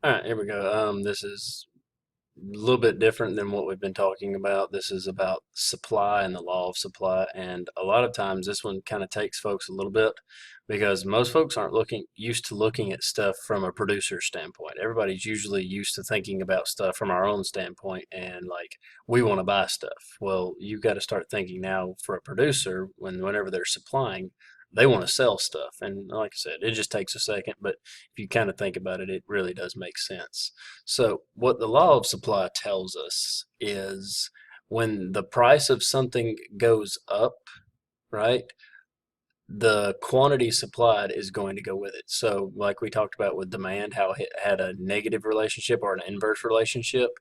All right, here we go. This is a little bit different than what we've been talking about. This is about supply and the law of supply. And a lot of times this one kind of takes folks a little bit because most folks aren't used to looking at stuff from a producer standpoint. Everybody's usually used to thinking about stuff from our own standpoint and like we want to buy stuff. Well, you've got to start thinking now for a producer whenever they're supplying, they want to sell stuff. And like I said, it just takes a second, but if you kind of think about it, it really does make sense. So, what the law of supply tells us is when the price of something goes up, right, the quantity supplied is going to go with it. So, like we talked about with demand, how it had a negative relationship or an inverse relationship,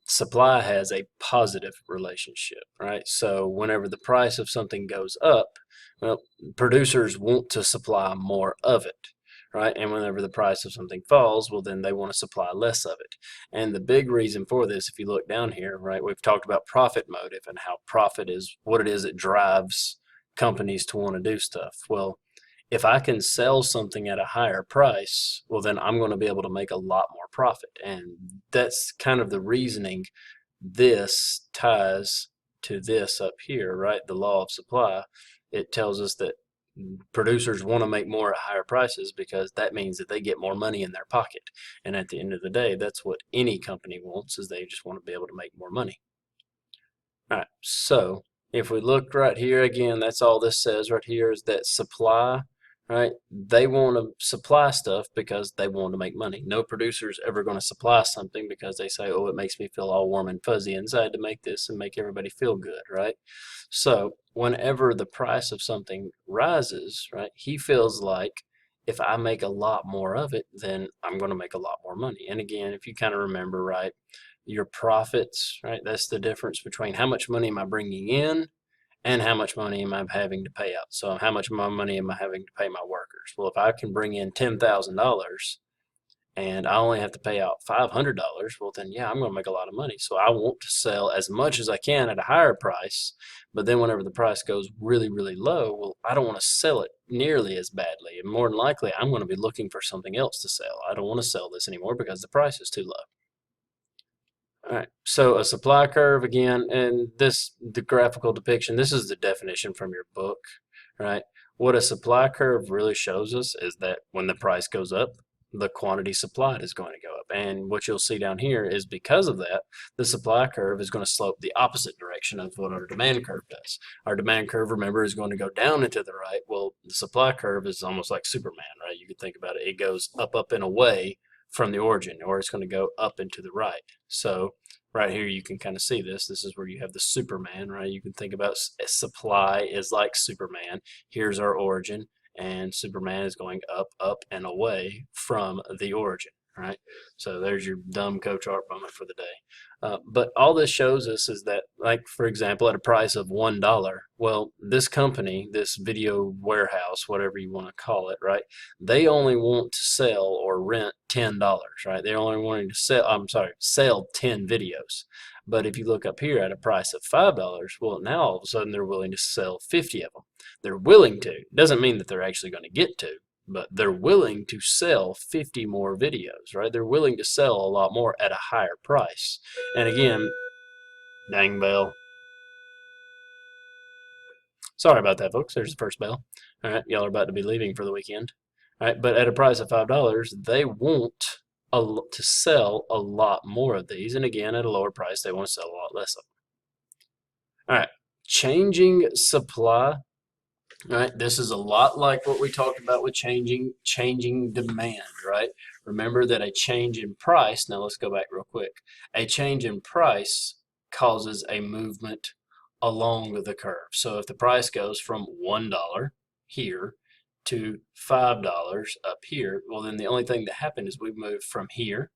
supply has a positive relationship, right? So, whenever the price of something goes up, well, producers want to supply more of it, right? And whenever the price of something falls, well, then they want to supply less of it. And the big reason for this, if you look down here, right, we've talked about profit motive and how profit is what it is that drives companies to want to do stuff. Well, if I can sell something at a higher price, well, then I'm going to be able to make a lot more profit. And that's kind of the reasoning this ties to this up here, right? The law of supply. It tells us that producers want to make more at higher prices because that means that they get more money in their pocket. And at the end of the day, that's what any company wants is they just want to be able to make more money. All right, so if we look right here again, that's all this says right here is that supply, right? They want to supply stuff because they want to make money. No producer's ever going to supply something because they say, oh, it makes me feel all warm and fuzzy inside to make this and make everybody feel good, right? So whenever the price of something rises, right, he feels like if I make a lot more of it, then I'm going to make a lot more money. And again, if you kind of remember, right, your profits, right? That's the difference between how much money am I bringing in and how much money am I having to pay out. So how much money am I having to pay my workers? Well, if I can bring in $10,000 and I only have to pay out $500, well then yeah, I'm going to make a lot of money. So I want to sell as much as I can at a higher price, but then whenever the price goes really, really low, well, I don't want to sell it nearly as badly. And more than likely, I'm going to be looking for something else to sell. I don't want to sell this anymore because the price is too low. All right, so a supply curve again, and the graphical depiction, this is the definition from your book, right? What a supply curve really shows us is that when the price goes up, the quantity supplied is going to go up. And what you'll see down here is because of that, the supply curve is going to slope the opposite direction of what our demand curve does. Our demand curve, remember, is going to go down and to the right. Well, the supply curve is almost like Superman, right? You could think about it. It goes up, up, and away from the origin, or it's going to go up and to the right. So right here you can kind of see this. This is where you have the Superman, right? You can think about supply is like Superman. Here's our origin, and Superman is going up, up, and away from the origin, right? So there's your dumb coach art moment for the day. But all this shows us is that, like, for example, at a price of $1, well, this company, this video warehouse, whatever you want to call it, right? They only want to sell or rent $10, right? They're only wanting to sell, I'm sorry, sell 10 videos. But if you look up here at a price of $5, well, now all of a sudden they're willing to sell 50 of them. They're willing to. Doesn't mean that they're actually going to get to, but they're willing to sell 50 more videos, right? They're willing to sell a lot more at a higher price. And again, dang bell. Sorry about that, folks. There's the first bell. All right, y'all are about to be leaving for the weekend. All right, but at a price of $5, they want to sell a lot more of these, and again, at a lower price, they want to sell a lot less of them. All right, changing supply. All right, this is a lot like what we talked about with changing demand, right? Remember that a change in price, now let's go back real quick. A change in price causes a movement along the curve. So if the price goes from $1 here to $5 up here, well then the only thing that happened is we moved from here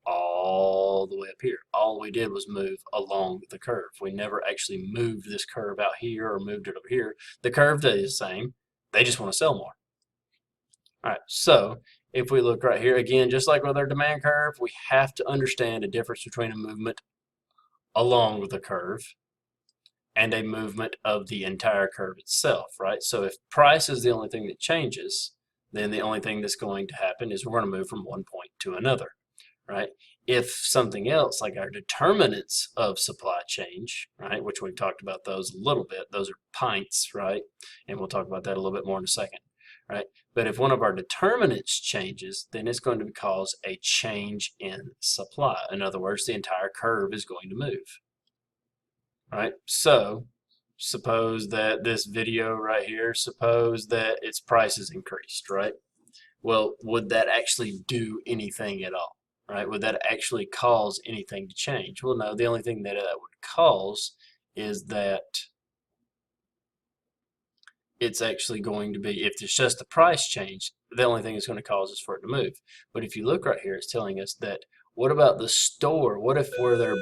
all the way up here. All we did was move along the curve. We never actually moved this curve out here or moved it over here. The curve stays the same. They just want to sell more. All right, so if we look right here, again, just like with our demand curve, we have to understand the difference between a movement along the curve and a movement of the entire curve itself, right? So if price is the only thing that changes, then the only thing that's going to happen is we're going to move from one point to another, right? If something else, like our determinants of supply change, right, which we've talked about those a little bit, those are pints, right? And we'll talk about that a little bit more in a second, right? But if one of our determinants changes, then it's going to cause a change in supply. In other words, the entire curve is going to move, right? So suppose that this video right here, suppose that its price is increased, right? Well, would that actually do anything at all, right? Would that actually cause anything to change? Well, no, the only thing that that would cause is that it's actually going to be, if it's just the price change, the only thing it's going to cause is for it to move. But if you look right here, it's telling us that, what about the store? What if where they're,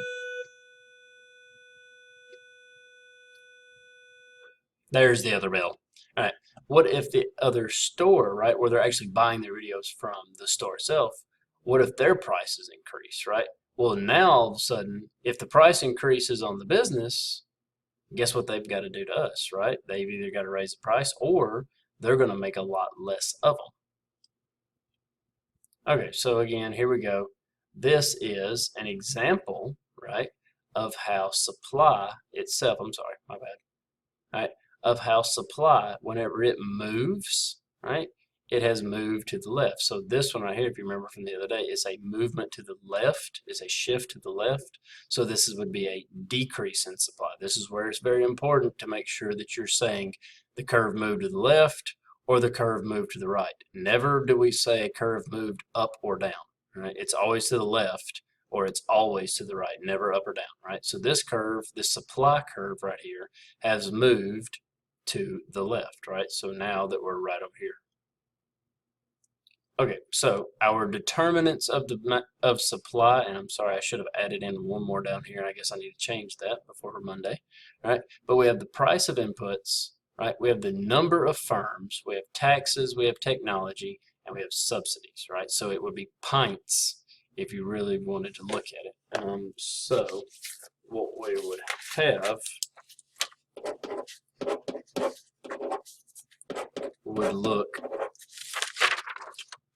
there's the other bell. All right. What if the other store, right, where they're actually buying their videos from the store itself, what if their prices increase, right? Well, now all of a sudden, if the price increases on the business, guess what they've got to do to us, right? They've either got to raise the price or they're going to make a lot less of them. Okay, so again, here we go. This is an example, right, of how supply itself, I'm sorry, my bad, right, of how supply, whenever it moves, right, it has moved to the left. So this one right here, if you remember from the other day, is a movement to the left, is a shift to the left. So this would be a decrease in supply. This is where it's very important to make sure that you're saying the curve moved to the left or the curve moved to the right. Never do we say a curve moved up or down, right? It's always to the left or it's always to the right, never up or down, right? So this curve, this supply curve right here, has moved to the left, right? So now that we're right over here. Okay, so our determinants of supply, and I'm sorry, I should have added in one more down here. I guess I need to change that before Monday, right? But we have the price of inputs, right? We have the number of firms, we have taxes, we have technology, and we have subsidies, right? So it would be pints if you really wanted to look at it. So what we would have would look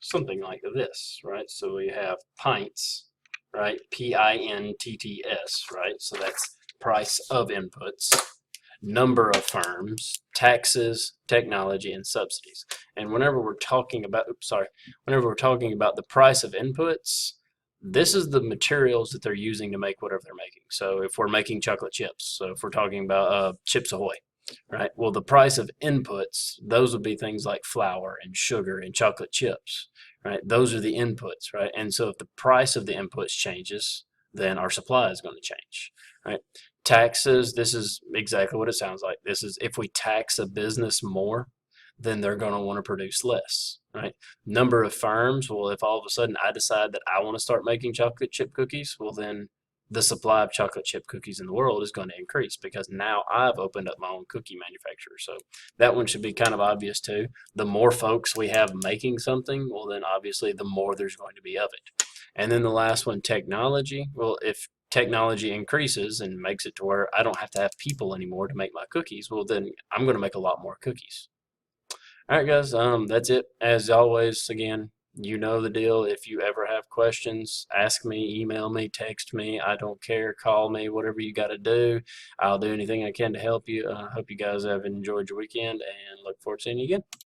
something like this, right? So we have pints, right? P-I-N-T-T-S, right? So that's price of inputs, number of firms, taxes, technology, and subsidies. And whenever we're talking about, whenever we're talking about the price of inputs, this is the materials that they're using to make whatever they're making. So if we're making chocolate chips, so if we're talking about Chips Ahoy, right? Well, the price of inputs, those would be things like flour and sugar and chocolate chips, right? Those are the inputs, right? And so if the price of the inputs changes, then our supply is going to change, right? Taxes, this is exactly what it sounds like. This is if we tax a business more, then they're going to want to produce less, right? Number of firms, well, if all of a sudden I decide that I want to start making chocolate chip cookies, well, then the supply of chocolate chip cookies in the world is going to increase because now I've opened up my own cookie manufacturer. So that one should be kind of obvious too. The more folks we have making something, well, then obviously the more there's going to be of it. And then the last one, technology. Well, if technology increases and makes it to where I don't have to have people anymore to make my cookies, well, then I'm going to make a lot more cookies. All right, guys, that's it. As always, again, you know the deal. If you ever have questions, ask me, email me, text me. I don't care. Call me, whatever you got to do. I'll do anything I can to help you. I hope you guys have enjoyed your weekend and look forward to seeing you again.